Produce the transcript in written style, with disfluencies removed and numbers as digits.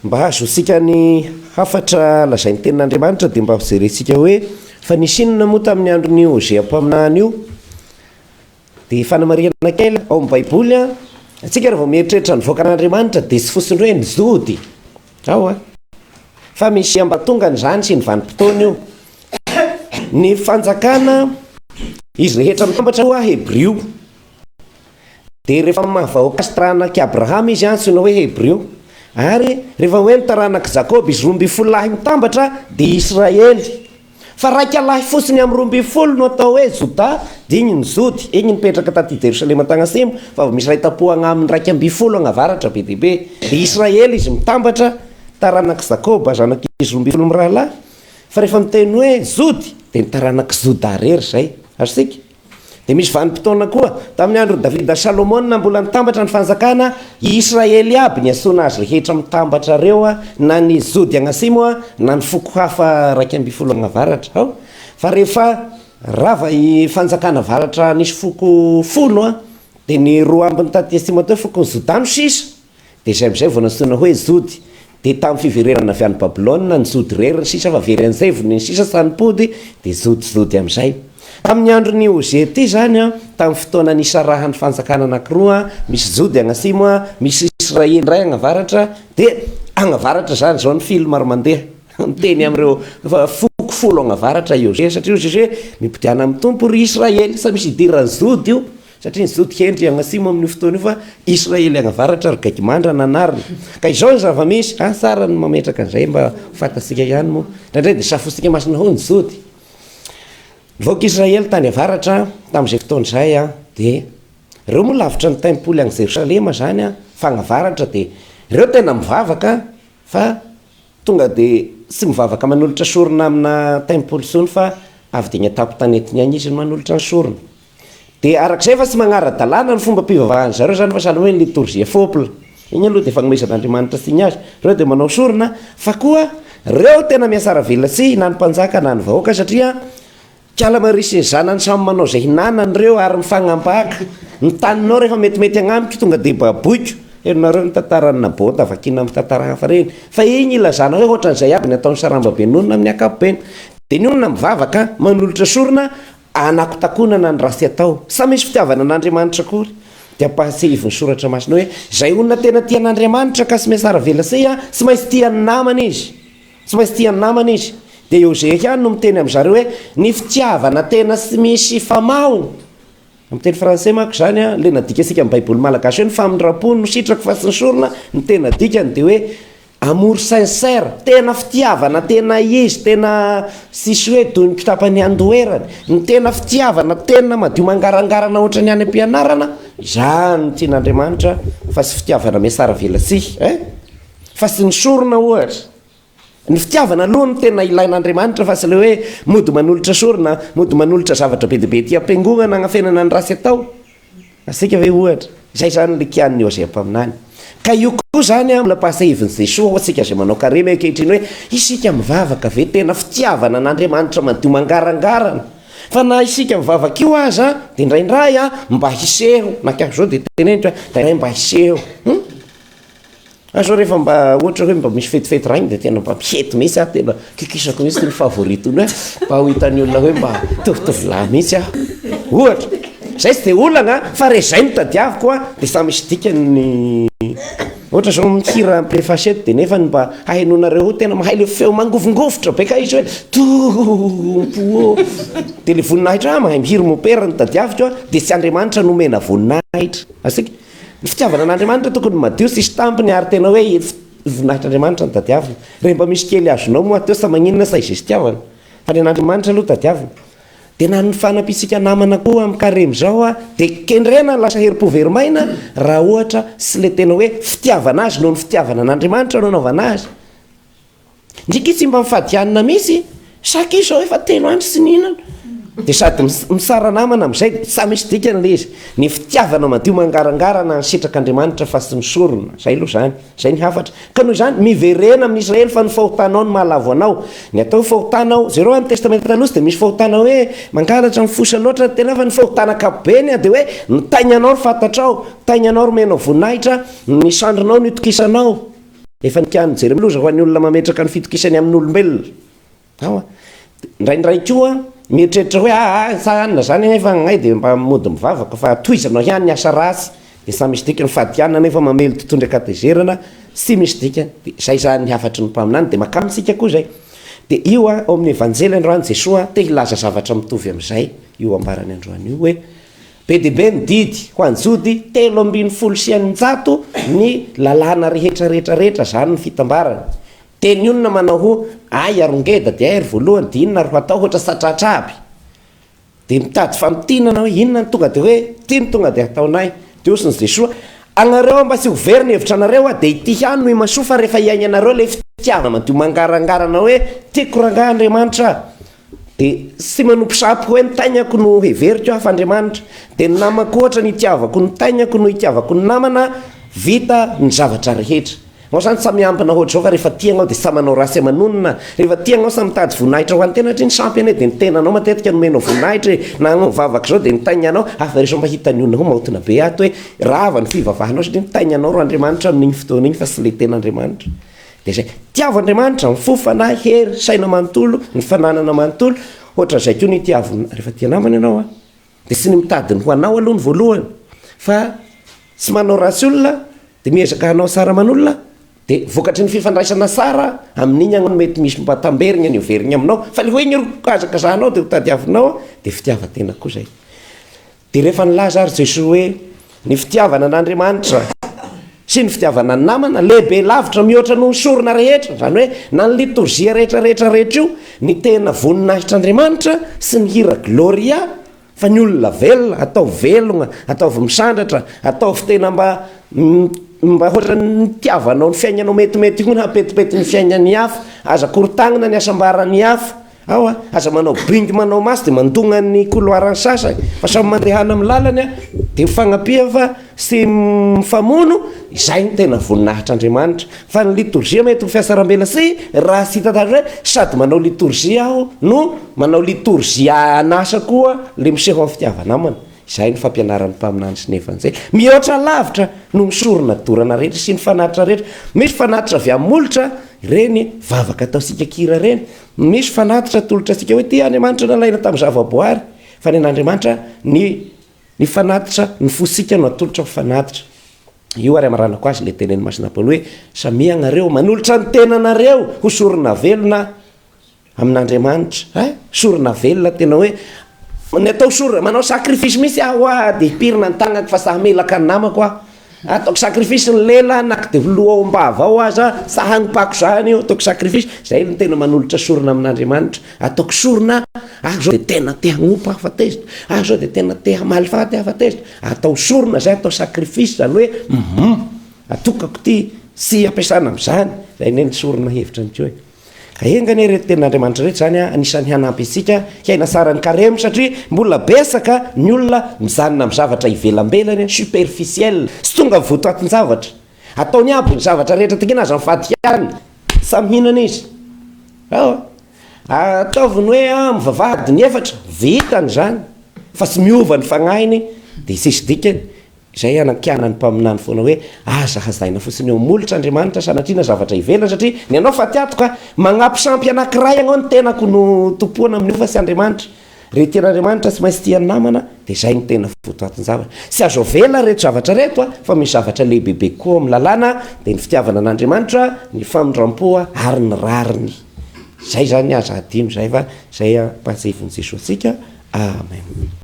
mba azosika ny hafatra lazain'ny tenin'Andriamanitra dia mba fijerentsika hoe fa nisinona moa tamin'ny andron'ny Ozea mpaminany io dia fanamariana kely ao amin'ny baiboly atsika rehefa mieritreritra ny voakan'Andriamanitra dia sy fosiny hoe nizody ao fa misy ambatongany zany sy ny vanim-potoana io ny fanjakana izy rehetra mitambatra ho Hebreo dia rehefa mahavahoaka azy taranaka Abrahama izy antsoina hoe Hebreo ary rehefa hoe ny taranaka Jakob izy 12 lahy mitambatra dia Israely fa raika lahy fosiny amin'ny 12 no atao hoe Joda dia iny ny zody iny nipetraka taty Jerosalema tagny atsimo fa misy ray tapohana amin'ny 12 agnavaratra be dia be dia Israely izy mitambatra taranaka Jakob zanaka izy 12 mirahalahy fa rehefa miteny hoe zody dia ny taranaka Joda rery zay azosika dia misy vanim-potoana koa tamin'ny andro Davida Salomona mbola nitambatra ny fanjakana Israely aby ny antsoina azy rehetra mitambatra reo na ny zody agnasimo na ny foko hafa 12 agnavaratra ao fa rehefa rava i fanjakana varatra nisy foko 10 dia ny roa ambiny taty asimo atao foko ny Joda no sisa dia izay amizay vao nantsoina hoe zody dia tamin'ny fivererana avy any Babilôna ny zody rery ny sisa fa very an'izay vao ny sisa sanipody dia zody amizay amin'ny andron'ny Ozea ty zany tamin'ny fotoana nisarahany fanjakana anankiroa misy zody agnasimo misy Israely ray agnavaratra dia agnavaratra zany zao ny film ary mandeha miteny amin'ireo foko 10 agnavaratra Ozea satria Ozea mipotiana amin'ny tompo ry Israely sa misy idirany zody io satria ny zody kendry agnasimo amin'ny fotoana io fa Israely agnavaratra ry kaiky mandra nanarina ka izao ny zava-misy tsara ny mametraka an'izay mba fantatsika ihany moa ndraindray dia safosika masina ho ny zody Vaok'Israely tany avaratra tamin'izay fotoana izay dia ireo moa lavitra ny tempoly any Jerosalema zany fagnavaratra dia ireo tena mivavaka fa tonga dia sy mivavaka manolotra sorona amina tempoly sony fa avy dia ny atapo-tanetiny any izy manolotra ny sorona dia arak'izay fa sy magnara-dalàna ny fomba mpivavahany zareo zany fa sahala hoe liturgia fopla iny aloha dia fagnomezan'Andriamanitra sy ny azy ireo dia manao sorona fa koa ireo tena miasara velatsy na ny mpanjaka na ny vahoaka satria kiala marisy zanany samy manao zay hinanany reo ary mifagnambaka ny taninao rehefa metimety agnamiko tonga dia baboiko herinareo ny tantarany Nabota vakina amin'ny tantara hafa reny fa iny ilazana hoe ohatran'izay aby ny ataon'ny Sarambabenonina amin'ny ankapobeny dia ny olona mivavaka manolotra sorona anakotakonana ny rasy atao sa misy fitiavana an'Andriamanitra akory dia ampahasehivy ny soratra masina hoe zay olona tena tian'Andriamanitra ka sy miasara velatsy sy maintsy tian'ny namana izy dia Ozea ihany no miteny amin'izareo hoe ny fitiavana tena sy misy famahony amin'ny teny français manko zany le nadika asika amin'ny baiboly malagasy hoe ny famindram-pony no sitrako fa sy ny sorona ny tena dikany dia hoe amour sincère tena fitiavana tena izy tena sisy hoe toy ny kitapany andoherany ny tena fitiavana tena madio mangarangarana ohatra ny any am-pianarana zany ny tian'Andriamanitra fa sy fitiavana miasara velatsy fa sy ny sorona ohatra ny fitiavana aloha ny tena ilain'Andriamanitra fa sy le hoe mody manolotra sorona mody manolotra zavatra be dia be ty am-piangonana agnafenana ny rasy atao asika ve ohatra izay zany le kian'ny Ozea mpaminany ka io koa zany mbola pahasahivin'i Jesosy atsika zay manao karema ankehitriny hoe isika mivavaka ve tena fitiavana n'Andriamanitra madio mangarangarana fa na isika mivavaka io aza dia indraindray mba hiseho nakiako zao dia tenenitra indray mba hiseho azo rehefa mba ohatra hoe mba misy fetifety raha igny dia tena mba mihety mihitsy tena kikisako mihitsy ny favoritony hoe mba hohitan'ny olona hoe mba tovitovilahy mihitsy ohatra zay tsy dia olana fa re zay notadiaviko dia sa misy dikany ohatra zao mihira amplefasety dia nefa mba hahainonareo tena mahay le feo mangofongofotra be ka izy hoe tompo dia le voninahitra mahay mihiry mopera notadiaviko dia tsy Andriamanitra nomena voninahitra asika ny fitiavana n'Andriamanitra tokony madio sisy tampiny ary tena hoe voninahitr'Andriamanitra ny tadiavina rehefa mba misy kely azonao moa teo sa maninona sa izay fitiavana fa ny an'Andriamanitra aloha tadiavina dia na ny fanapisika namana koa amin'ny karemy zao dia kendrena lasa herim-po verimaina raha ohatra sy le tena hoe fitiavana azy noho ny fitiavana n'Andriamanitra no anaovana azy ndriky tsy mba mifadianina misy saky izy zao efa teno andro sy nihinana de sady misara namana am'izay sa misy dikany le izy ny fitiavana madio mangarangarana nsitrakan'andriamanitra fa sy misorona zay aloha zany zay ny hafatra ka noho zany miverena amin'ny Israely fa ny fahotanao ny mahalavo anao ny atao fahotanao zereo amin'ny testamenta taloha de misy fahotana hoe mangalatra mifosy loatra tena fa ny fahotana kapobeny de hoe nitainyanao ry fantatrao tainyanao ry menao voninahitra ny sandrinao ny itokisanao efa nikiano jeremeloza ho an'ny olona mametraka ny fitokisany amin'ny olombelona ndraindray koa mieritreritra hoe sanina zany efa gnay de mba mody mivavaka fa toizanao ihany ny asa rasy de sa misy dikany fadiana nefa mamely tontondry akatezerana sy misy dikany de zay zany ny hafatry ny mpaminany de makamintsika koa zay de io ao amin'ny evanjely androany Jesoa te hilaza zavatra mitovy am'izay io ambarany androany io hoe be de be ny didy ho anjody 370 ny lalàna rehetrarehetrarehetra zany ny fitambarana de ny olona manao ho ay arongeda de ay ry voalohany de inona ry atao ohatra satratra aby de mitady famitinana hoe inona ny tonga de hoe ty ny tonga de ataonay de osiny Jesoa anareo mba sy hoveriny hevitra anareo de ity ihany no imasofa rehefa iaigny anareo le fitiavana madio mangarangarana hoe tiako rangahy Andriamanitra de sy manompo sapo hoe nitainako no heveriko aho fa Andriamanitra de ny namako ohatra ny itiavako ny tainako no itiavako ny namana vita ny zavatra rehetra ao zany samy ampina ohatra zao fa rehefa tiagnao de sa manao rasy amanonina rehefa tiagnao sa mitady voninahitra ho an'ny tena hatry ny sampy ane de ny tenanao matetika nomenao voninahitra na mivavaka zao de nitainyanao fa rehefa mahita ny olona ho mahotona be ato hoe rava ny fivavahanao satria nitainyanao ro Andriamanitra amin'igny fotoana igny fa sy le ten'Andriamanitra de zay tiavo Andriamanitra mifofana hery saina manontolo ny fananana manontolo ohatra zay koa ny tiavona rehefa tia namana ianao de sy ny mitadiny ho anao aloha ny voalohany fa sy manao rasy olona de miezaka hanao sara manolona de vokatry ny fifandraisana sara amin'igny agny mety misy mba tamberigna ny overigny aminao fa le hoe igny azakazahanao de hotadiavinao de fitiavatena koa zay de rehefa nilaza ary Jesoa hoe ny fitiavana an'Andriamanitra sy ny fitiavana ny namana lehibe lavitra mihoatra no sorona rehetra zany hoe na ny liturgia rehetrarehetra rehetra io ny tena voninahitr'Andriamanitra sy ny hira gloria fa ny olona velona atao velogna ataovy misandratra ataovy tena mba ohatra ny tiavanao ny fiainanao metimety hony hapetipety ny fiainany hafa aza korotagnina ny asambarany hafa ao aza manao bingy manao masy de mandonga ny couloirany sasany fa samy mandehana amin'ny lalany de mifagnapia fa sy mifamono izay ny tena voninahitr'Andriamanitra fa ny liturgia mety ho fiasarambela sy raha sy hitatary hoe sady manao liturgia aho no manao liturgia anasa koa le miseho amin'ny fitiavanamana izay ny fampianaran'ny mpaminany sy ny evanjely mihoatra lavitra no misorona dorana rehetra sy ny fanatitra rehetra misy fanatitra avy amin'ny molotra reny vavaka ataosika kira reny misy fanatitra tolotra sika hoe ty Andriamanitra nalaina tamin'ny zavaboary fa ny an'Andriamanitra ny fanatitra ny fosika no atolotra ho fanatitra io ary amaranako azy le teneny masina Paoly hoe samia anareo manolotra ny tenanareo ho sorona velona amin'Andriamanitra sorona velona tena hoe ny atao sorona manao sakrifisy misy aho de hipirina ny tagnako fa sa hamelaka ny namako ataoko sakrifisy ny lela naky de loha ao ambava ao aza sa hagnipako zany io ataoko sakrifisy zay no tena manolotra sorona amin'Andriamanitra ataoko sorona zao de tena te hagnopa aho fa tezitra zao de tena te hamaly faty aho fa tezitra atao sorona zay atao sakrifisy zany hoe atokako ty sy ampiasana am'zany zay neny sorona hevitra ny koe engany reto ten'Andriamanitra rehetra zany anisan'ny hanampy isika hiaina sara ny karemo satria mbola besaka ny olona mijanona amin'ny zavatra ivelambelany superficiel sy tonga voto atin'ny zavatra ataony aby ny zavatra rehetra tikina azy mivady ihany sa mihinana izy ataoviny hoe mivavahady ny efatra vitany zany fa sy miova ny fagnainy de sisy dikany zay anakianany mpaminany foana hoe aza hazaina fotsiny eo molotra Andriamanitra sanatriana zavatra ivelana satria ny anao fa tiatoka magnampy sampy anankiray agnao ny tenako no tompoana amin'io fa sy Andriamanitra rehetin'Andriamanitra sy maintsy tian'ny namana de zay ny tena votoatiny zavatra sy azo vela reto zavatra reto fa misy zavatra lehibebe koa amin'ny lalàna de ny fitiavana an'Andriamanitra ny famindram-poa ary ny rariny zay zany aza adino zay fa zay pasevon'i Jesosy sika amen.